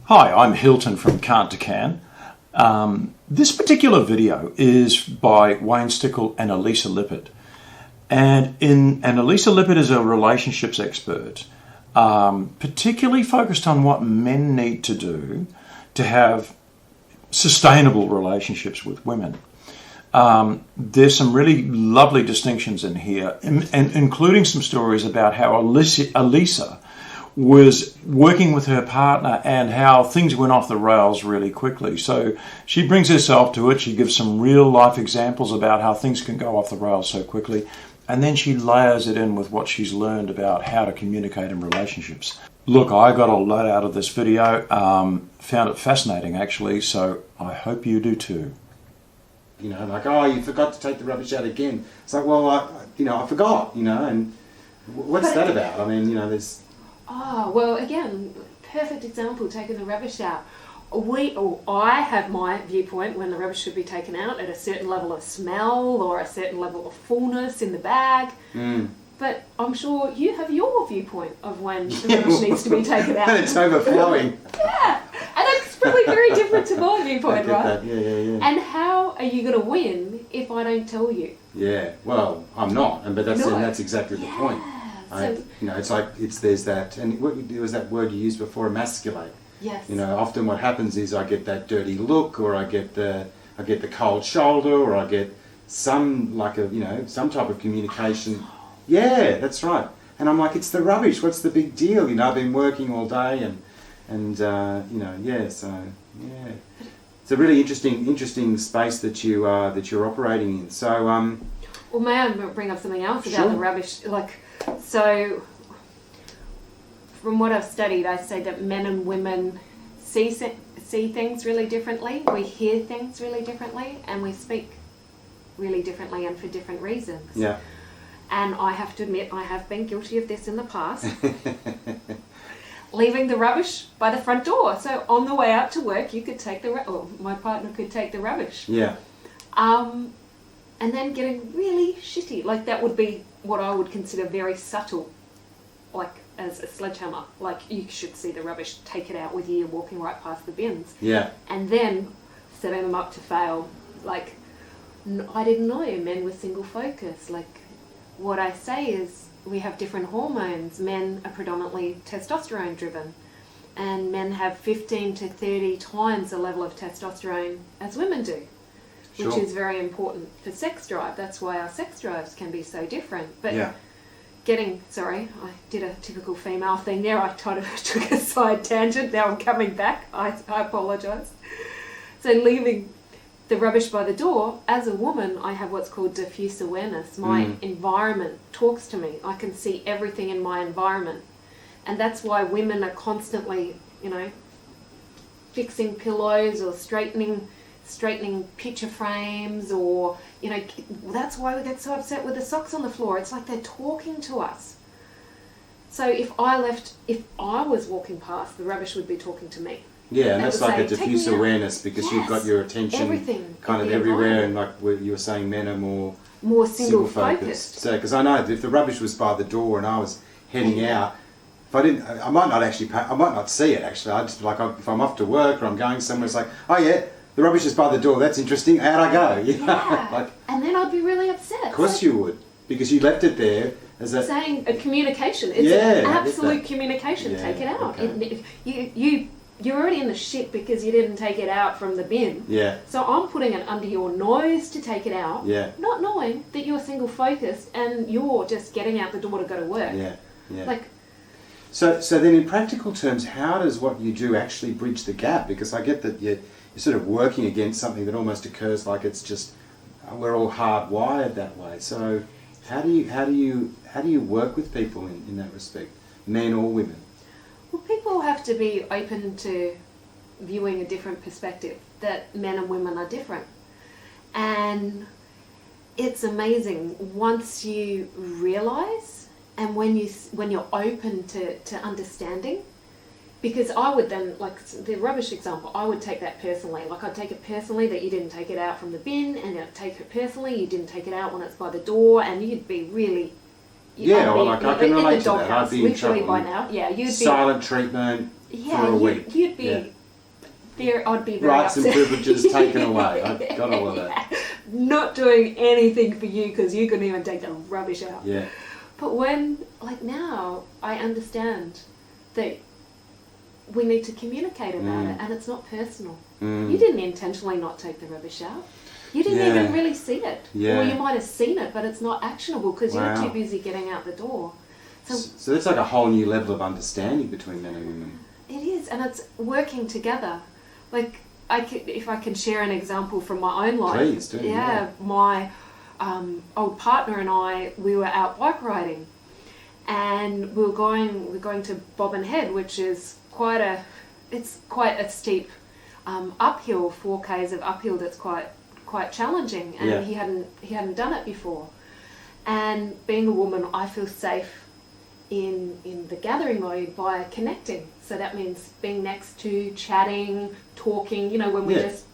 Hi, I'm Hilton from Can't to Can. This particular video is by Wayne Stickle and Elissa Lippett. And Elissa Lippett is a relationships expert, particularly focused on what men need to do to have sustainable relationships with women. There's some really lovely distinctions in here, and including some stories about how Elissa was working with her partner and how things went off the rails really quickly. So she brings herself to it. She gives some real life examples about how things can go off the rails so quickly. And then she layers it in with what she's learned about how to communicate in relationships. Look, I got a lot out of this video. Found it fascinating, actually, so I hope you do too. You know, like, oh, you forgot to take the rubbish out again. It's like, well, I forgot, and what's that about? I mean, there's... Oh, well, again, perfect example, taking the rubbish out. I have my viewpoint when the rubbish should be taken out at a certain level of smell or a certain level of fullness in the bag. But I'm sure you have your viewpoint of when the rubbish needs to be taken out. And it's overflowing. Yeah, and it's probably very different to my viewpoint, right? That. Yeah. And how are you going to win if I don't tell you? Yeah, well, I'm not, but that's exactly the point. It's like there's that, and there was that word you used before, emasculate. Yes. Often what happens is I get that dirty look, or I get the cold shoulder, or I get some some type of communication. Yeah, that's right. And I'm like, it's the rubbish. What's the big deal? I've been working all day, and So yeah, it's a really interesting space that you're operating in. So well, may I bring up something else about the rubbish? So, from what I've studied, I say that men and women see things really differently, we hear things really differently, and we speak really differently and for different reasons. Yeah. And I have to admit, I have been guilty of this in the past. Leaving the rubbish by the front door. So on the way out to work, you could take my partner could take the rubbish. Yeah. And then getting really shitty. Like, that would be what I would consider very subtle, like as a sledgehammer. Like, you should see the rubbish, take it out with you, walking right past the bins. Yeah. And then setting them up to fail. Like, I didn't know men were single focus. Like, what I say is we have different hormones. Men are predominantly testosterone driven, and men have 15 to 30 times the level of testosterone as women do. Sure. Which is very important for sex drive. That's why our sex drives can be so different. But yeah. I did a typical female thing there. I kind of took a side tangent. Now I'm coming back. I apologise. So leaving the rubbish by the door, as a woman, I have what's called diffuse awareness. My environment talks to me. I can see everything in my environment. And that's why women are constantly, fixing pillows or straightening picture frames, or that's why we get so upset with the socks on the floor. It's like they're talking to us. So if I was walking past, the rubbish would be talking to me. Yeah, and that's like a diffuse awareness, because you've got your attention kind of everywhere, and like you were saying, men are more single focused. So because I know if the rubbish was by the door and I was heading out, if I might not see it actually. I just if I'm off to work or I'm going somewhere, it's like, oh yeah, the rubbish is by the door, that's interesting, out I go. Yeah. And then I'd be really upset. Of course you would, because you left it there as a... Saying a communication. It's an absolute communication. Yeah, take it out. Okay. You're already in the shit because you didn't take it out from the bin. Yeah. So I'm putting it under your nose to take it out, not knowing that you're single focused and you're just getting out the door to go to work. Yeah. So then in practical terms, how does what you do actually bridge the gap? Because I get that you're sort of working against something that almost occurs like it's just we're all hardwired that way. So how do you work with people in that respect, men or women? Well, people have to be open to viewing a different perspective, that men and women are different. And it's amazing once you realise, and when you're open to understanding. Because I would then, like the rubbish example, I would take that personally. Like, I'd take it personally that you didn't take it out from the bin, and I'd take it personally you didn't take it out when it's by the door, and you'd be really Yeah, well, like I can relate to that. I'd be in trouble. By now. Yeah, you'd silent treatment. Yeah, for a week. you'd be Yeah. there. I'd be very Rights and upset. privileges taken away. I got all of that. Not doing anything for you because you couldn't even take the rubbish out. Yeah. But when, like now, I understand that we need to communicate about it, and it's not personal. You didn't intentionally not take the rubbish out. You didn't even really see it. Yeah. Or you might have seen it, but it's not actionable because Wow. you're too busy getting out the door. So that's like a whole new level of understanding between men and women. It is, and it's working together. Like, if I can share an example from my own life. Please do. Yeah, my old partner and I, we were out bike riding, and we're going to Bobbin Head, which is quite a steep uphill, 4Ks of uphill that's quite challenging, and he hadn't done it before. And being a woman, I feel safe in the gathering mode by connecting. So that means being next to, chatting, talking, when we just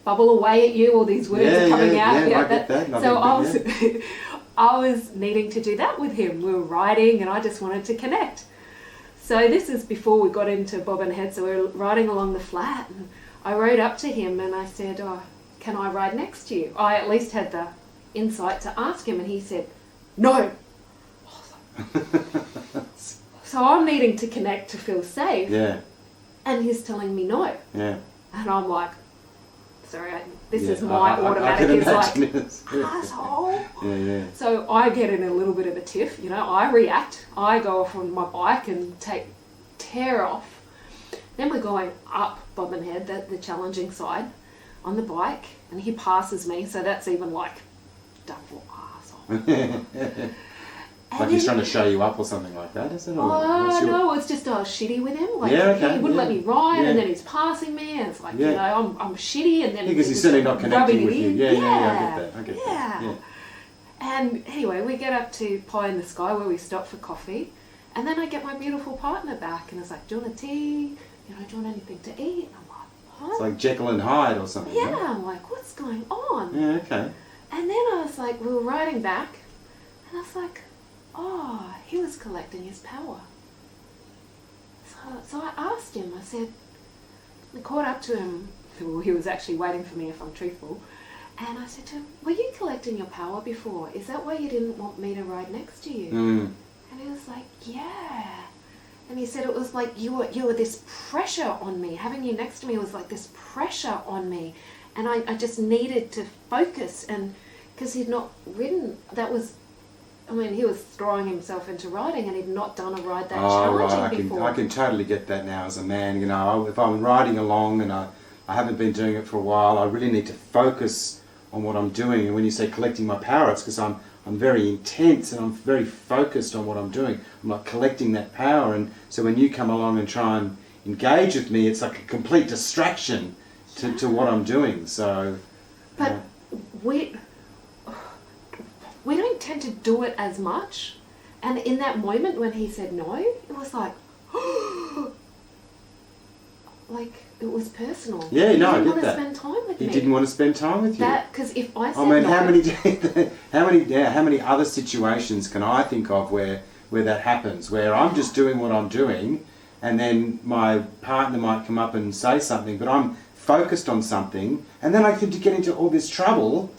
bubble away at you, all these words are coming out. Yeah, I get that. So I was needing to do that with him. We were riding and I just wanted to connect. So this is before we got into Bobbin Head, so we were riding along the flat, and I rode up to him and I said, can I ride next to you? I at least had the insight to ask him, and he said, no. So I'm needing to connect to feel safe. Yeah. And he's telling me no. Yeah. And I'm like, sorry, this is I my can automatic. It's like, imagine it. asshole. Yeah. So I get in a little bit of a tiff, I react. I go off on my bike and tear off. Then we're going up Bobbin Head, the challenging side, on the bike, and he passes me, so that's even like double asshole. Like he's trying to show you up or something like that, isn't it? No, it's just shitty with him. Like, he wouldn't let me ride, and then he's passing me, and it's like, I'm shitty, and then because he's certainly not connecting with you. in. Yeah, I get that. Yeah. And anyway, we get up to Pie in the Sky where we stop for coffee, and then I get my beautiful partner back, and it's like, do you want a tea? Do you want anything to eat? And I'm like, what? It's like Jekyll and Hyde or something. Yeah, right? I'm like, what's going on? Yeah, okay. And then I was like, we were riding back, and I was like, he was collecting his power. So I asked him, I said, I caught up to him, well, he was actually waiting for me if I'm truthful, and I said to him, were you collecting your power before? Is that why you didn't want me to ride next to you? And he was like, yeah. And he said it was like you were this pressure on me. Having you next to me was like this pressure on me. And I just needed to focus, and because he'd not ridden, he was throwing himself into riding, and he'd not done a ride that challenging before. I can totally get that now as a man. If I'm riding along and I haven't been doing it for a while, I really need to focus on what I'm doing. And when you say collecting my power, it's because I'm very intense and I'm very focused on what I'm doing. I'm like collecting that power, and so when you come along and try and engage with me, it's like a complete distraction to what I'm doing. So, but we don't tend to do it as much. And in that moment when he said no, it was like, like it was personal. Yeah, no, I get that. He didn't want to spend time with me. He didn't want to spend time with you. Because if I said no, how many other situations can I think of where that happens, where I'm just doing what I'm doing, and then my partner might come up and say something, but I'm focused on something, and then I could get into all this trouble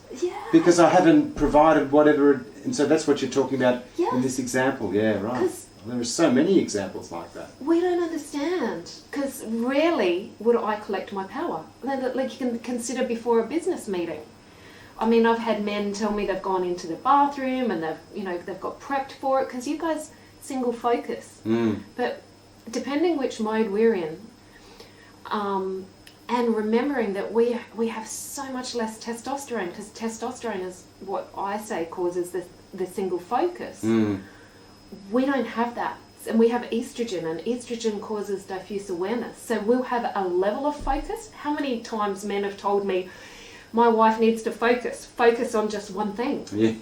because I haven't provided whatever. And so that's what you're talking about in this example. Yeah, right. There are so many examples like that. We don't understand, because rarely would I collect my power. Like you can consider before a business meeting. I mean, I've had men tell me they've gone into the bathroom and they've got prepped for it, because you guys single focus. But depending which mode we're in, and remembering that we have so much less testosterone, because testosterone is what I say causes the single focus. We don't have that, and we have estrogen, and estrogen causes diffuse awareness. So we'll have a level of focus. How many times men have told me, my wife needs to focus on just one thing. Yeah.